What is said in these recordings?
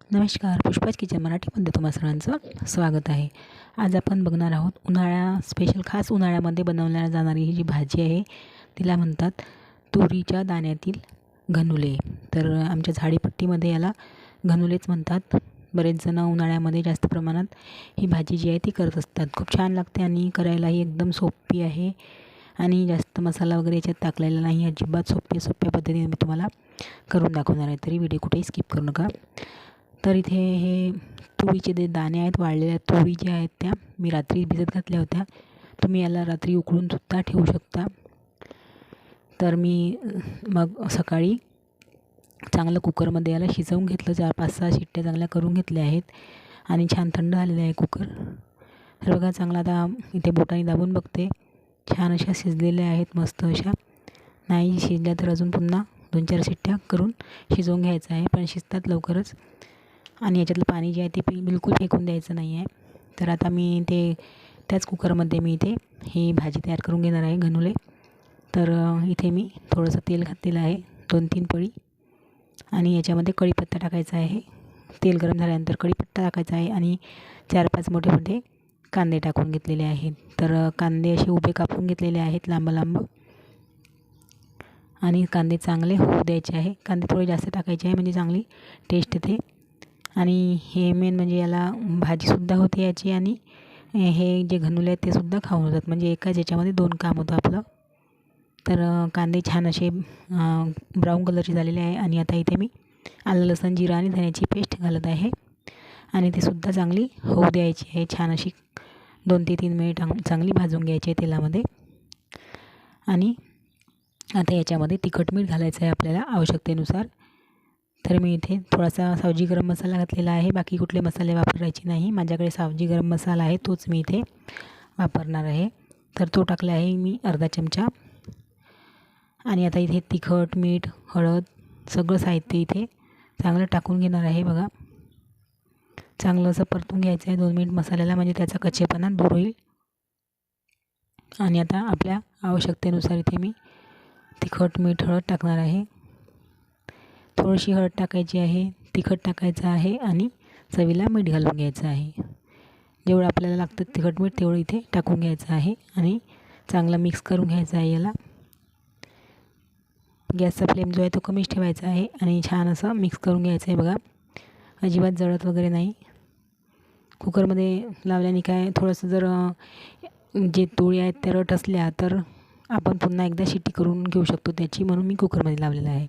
नमस्कार, पुष्पाज किचन मराठीमध्ये तुम्हा सर्वांचं स्वागत आहे. आज आपण बघणार आहोत स्पेशल खास उन्हाळ्यामध्ये बनवल्या जाणारी ही जी भाजी आहे तिला म्हणतात तुरीच्या दाण्यातील घनुले. तर आमच्या झाडीपट्टीमध्ये याला घनुलेच म्हणतात. बरेच जण उन्हाळ्यामध्ये जास्त प्रमाणात ही भाजी जी आहे ती करत असतात. खूप छान लागते आणि करायलाही एकदम सोपी आहे आणि जास्त मसाला वगैरे याच्यात टाकलेला नाही. अजिबात सोप्या पद्धतीने मी तुम्हाला करून दाखवणार आहे, तरी व्हिडिओ कुठेही स्किप करू नका. तर इथे हे तुरीचे जे दाणे आहेत, वाळलेल्या तुरी ज्या आहेत त्या मी रात्री भिजत घातल्या होत्या. तुम्ही याला रात्री उकळूनसुद्धा ठेवू शकता. तर मी मग सकाळी चांगलं कुकरमध्ये याला शिजवून घेतलं. 4-5-6 शिट्ट्या चांगल्या करून घेतल्या आहेत आणि छान थंड झालेलं आहे कुकर. तर बघा चांगला आता इथे बोटाने दाबून बघते, छान अशा शिजलेल्या आहेत मस्त अशा. नाही शिजल्या तर अजून पुन्हा 2-4 शिट्ट्या करून शिजवून घ्यायचं आहे, पण शिजतात लवकरच. आणि याच्यातलं पाणी जे आहे ते बिलकुल फेकून द्यायचं नाही आहे. तर आता मी त्याच कुकरमध्ये मी इथे ही भाजी तयार करून घेणार आहे, घनुले. तर इथे मी थोडंसं तेल घातलेलं आहे, 2-3 पळी. आणि याच्यामध्ये कढीपत्ता टाकायचा आहे. तेल गरम झाल्यानंतर कढीपत्ता टाकायचा आहे आणि 4-5 मोठे कांदे टाकून घेतलेले आहेत. तर कांदे असे उभे कापून घेतलेले आहेत लांब आणि कांदे चांगले होऊ द्यायचे आहे. कांदे थोडे जास्त टाकायचे आहे म्हणजे चांगली टेस्ट येते. आणि हे मेन म्हणजे याला भाजीसुद्धा होते याची आणि हे जे घनुले आहेत ते सुद्धा खाऊन होतात, म्हणजे एकाच याच्यामध्ये 2 काम होतं आपलं. तर कांदे छान असे ब्राऊन कलरचे झालेले आहे. आणि आता इथे मी आलं, लसूण, जिरा आणि धण्याची पेस्ट घालत आहे आणि ते सुद्धा चांगली होऊ द्यायची आहे. छान अशी 2 ते 3 मिनिट चांगली भाजून घ्यायची आहे तेलामध्ये. आणि आता याच्यामध्ये तिखट मीठ घालायचं आहे आपल्याला आवश्यकतेनुसार. तर मी इथे थोडासा सावजी गरम मसाला घातलेला आहे, बाकी कुठले मसाले वापरायचे नाही. माझ्याकडे सावजी गरम मसाला आहे, तोच मी इथे वापरणार आहे. तर तो टाकला आहे मी अर्धा चमचा. आणि आता इथे तिखट, मीठ, हळद सगळं साहित्य इथे चांगलं टाकून घेणार आहे. बघा चांगलं असं परतून घ्यायचं आहे 2 मिनिट मसाल्याला, म्हणजे त्याचा कच्चेपणा दूर होईल. आणि आता आपल्या आवश्यकतेनुसार इथे मी तिखट, मीठ, हळद टाकणार आहे. थोडीशी हळद टाकायची आहे, तिखट टाकायचं आहे आणि चवीला मीठ घालून घ्यायचं आहे. जेवढं आपल्याला लागतं तिखट मीठ तेवढं इथे टाकून घ्यायचं आहे आणि चांगलं मिक्स करून घ्यायचं आहे याला. गॅसचा फ्लेम जो आहे तो कमीच ठेवायचा आहे आणि छान असं मिक्स करून घ्यायचं आहे. बघा अजिबात जळत वगैरे नाही. कुकरमध्ये लावल्याने काय थोडंसं जर जे तुरी आहेत त्या रट असल्या तर आपण पुन्हा एकदा शिट्टी करून घेऊ शकतो त्याची, म्हणून मी कुकरमध्ये लावलेलं आहे.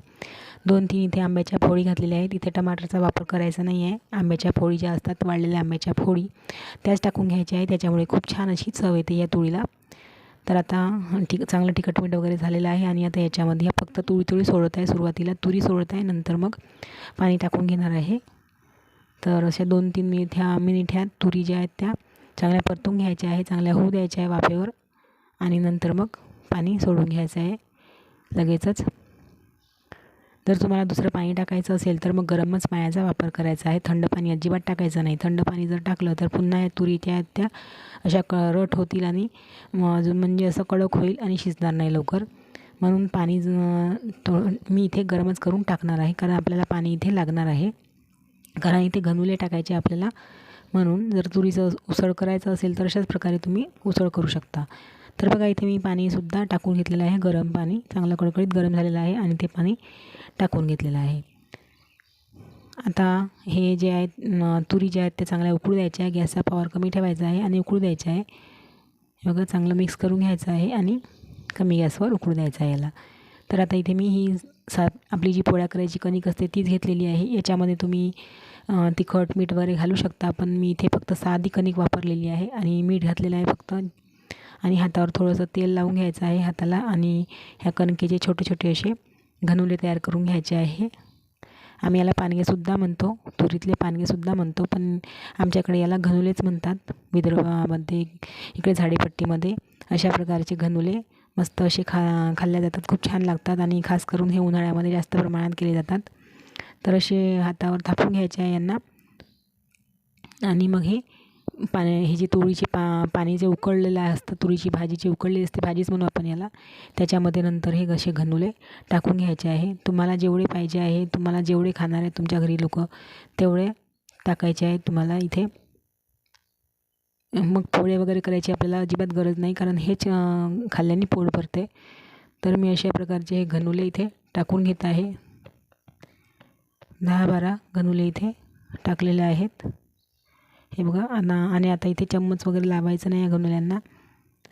2-3 इथे आंब्याच्या फोडी घातलेल्या आहेत. इथे टमाटरचा वापर करायचा नाही आहे. आंब्याच्या फोडी ज्या असतात, वाळलेल्या आंब्याच्या फोडी त्याच टाकून घ्यायच्या आहे. त्याच्यामुळे खूप छान अशी चव येते या तुरीला. तर आता चांगलं तिखट मीठ वगैरे झालेलं आहे आणि आता याच्यामध्ये फक्त तुरी सोडत आहे. सुरुवातीला तुरी सोडत आहे, नंतर मग पाणी टाकून घेणार आहे. तर अशा 2-3 मिनिट ह्या तुरी ज्या आहेत त्या चांगल्या परतून घ्यायच्या आहे, चांगल्या होऊ द्यायच्या आहे वाफेवर. आणि नंतर मग पाणी सोडून घ्यायचं आहे लगेचच. जर तुम्हाला दुसरं पाणी टाकायचं असेल तर मग गरमच पाण्याचा वापर करायचा आहे. थंड पाणी अजिबात टाकायचं नाही. थंड पाणी जर टाकलं तर पुन्हा या तुरी त्या अशा रट होतील आणि अजून म्हणजे असं कडक होईल आणि शिजणार नाही लवकर. म्हणून पाणी मी इथे गरमच करून टाकणार आहे, कारण आपल्याला पाणी इथे लागणार आहे, कारण इथे घनुले टाकायचे आपल्याला. म्हणून जर तुरीचं उसळ करायचं असेल तर अशाच प्रकारे तुम्ही उसळ करू शकता. तर बघा इथे मी पाणीसुद्धा टाकून घेतलेलं आहे, गरम पाणी चांगलं कडकडीत गरम झालेलं आहे आणि ते पाणी टाकून घेतलेलं आहे. आता हे जे आहेत तुरी ज्या आहेत ते चांगल्या उकळू द्यायच्या आहे. गॅसचा पॉवर कमी ठेवायचा आहे आणि उकळू द्यायचा आहे. बघा चांगलं मिक्स करून घ्यायचं आहे आणि कमी गॅसवर उकळू द्यायचं आहे याला. तर आता इथे मी आपली जी पोळ्या करायची कणिक असते तीच घेतलेली आहे. याच्यामध्ये तुम्ही तिखट, मीठ वगैरे घालू शकता, पण मी इथे फक्त साधी कणिक वापरलेली आहे आणि मीठ घातलेलं आहे फक्त. आणि हातावर थोडंसं तेल लावून घ्यायचं आहे हाताला आणि ह्या कणकेचे छोटे असे घनुले तयार करून घ्यायचे आहे. आम्ही याला पानगेसुद्धा म्हणतो, तुरीतले पानगेसुद्धा म्हणतो, पण आमच्याकडे याला घनुलेच म्हणतात. विदर्भामध्ये इकडे झाडीपट्टीमध्ये अशा प्रकारचे घनुले मस्त असे खाल्ल्या जातात, खूप छान लागतात आणि खास करून हे उन्हाळ्यामध्ये जास्त प्रमाणात केले जातात. तर असे हातावर थापून घ्यायचे आहे यांना. आणि मग हे ही जी तुरीची पाणी जे उकळलेलं असतं, तुरीची भाजी जी उकळलेली असते, भाजीच म्हणू आपण याला, त्याच्यामध्ये नंतर हे असे घनुले टाकून घ्यायचे आहे. तुम्हाला जेवढे पाहिजे आहे, तुम्हाला जेवढे खाणार आहे तुमच्या घरी लोक तेवढे टाकायचे आहेत तुम्हाला इथे. मग पोळे वगैरे करायची आपल्याला अजिबात गरज नाही, कारण हेच खाल्ल्याने पोट भरते. तर मी अशा प्रकारचे हे गनुले इथे टाकून घेत आहे. 10-12 गनुले इथे टाकलेले आहेत. हे बघा. आणि आता इथे चम्मच वगैरे लावायचं नाही या गनुल्यांना.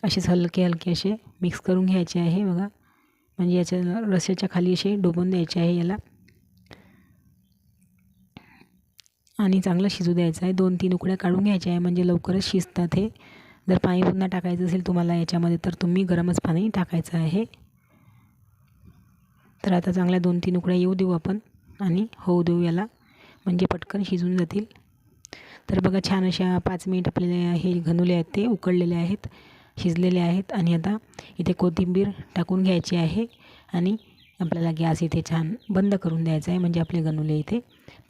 असेच हलके हलके असे मिक्स करून घ्यायचे आहे बघा. म्हणजे याच्या रस्स्याच्या खाली असे डोबून द्यायचे आहे याला आणि चांगलं शिजू द्यायचं आहे. 2-3 उकड्या काढून घ्यायच्या आहे म्हणजे लवकरच शिजतात हे. जर पाणी पुन्हा टाकायचं असेल तुम्हाला याच्यामध्ये तर तुम्ही गरमच पाणी टाकायचं आहे. तर आता चांगल्या 2-3 उकड्या येऊ देऊ आपण आणि होऊ देऊ याला, म्हणजे पटकन शिजून जातील. तर बघा छान अशा 5 मिनिट आपल्याला हे गनुले आहेत ते उकळलेले आहेत, शिजलेले आहेत. आणि आता इथे कोथिंबीर टाकून घ्यायची आहे आणि आपल्याला गॅस इथे छान बंद करून द्यायचा आहे. म्हणजे आपले गनुले इथे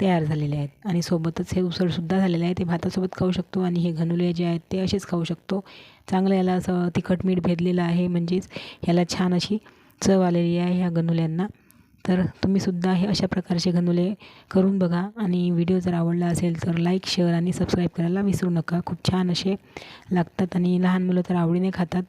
तयार झालेले आहेत. आणि सोबतच हे उसळसुद्धा झालेलं आहे. ते भातासोबत खाऊ शकतो आणि हे गनुले जे आहेत ते असेच खाऊ शकतो. चांगलं याला असं तिखट मीठ भेदलेलं आहे, म्हणजेच ह्याला छान अशी चव आलेली आहे ह्या गनुल्यांना. तर तुम्हीसुद्धा हे अशा प्रकारचे गनुले करून बघा. आणि व्हिडिओ जर आवडला असेल तर लाईक, शेअर आणि सबस्क्राईब करायला विसरू नका. खूप छान असे लागतात आणि लहान मुलं तर आवडीने खातात.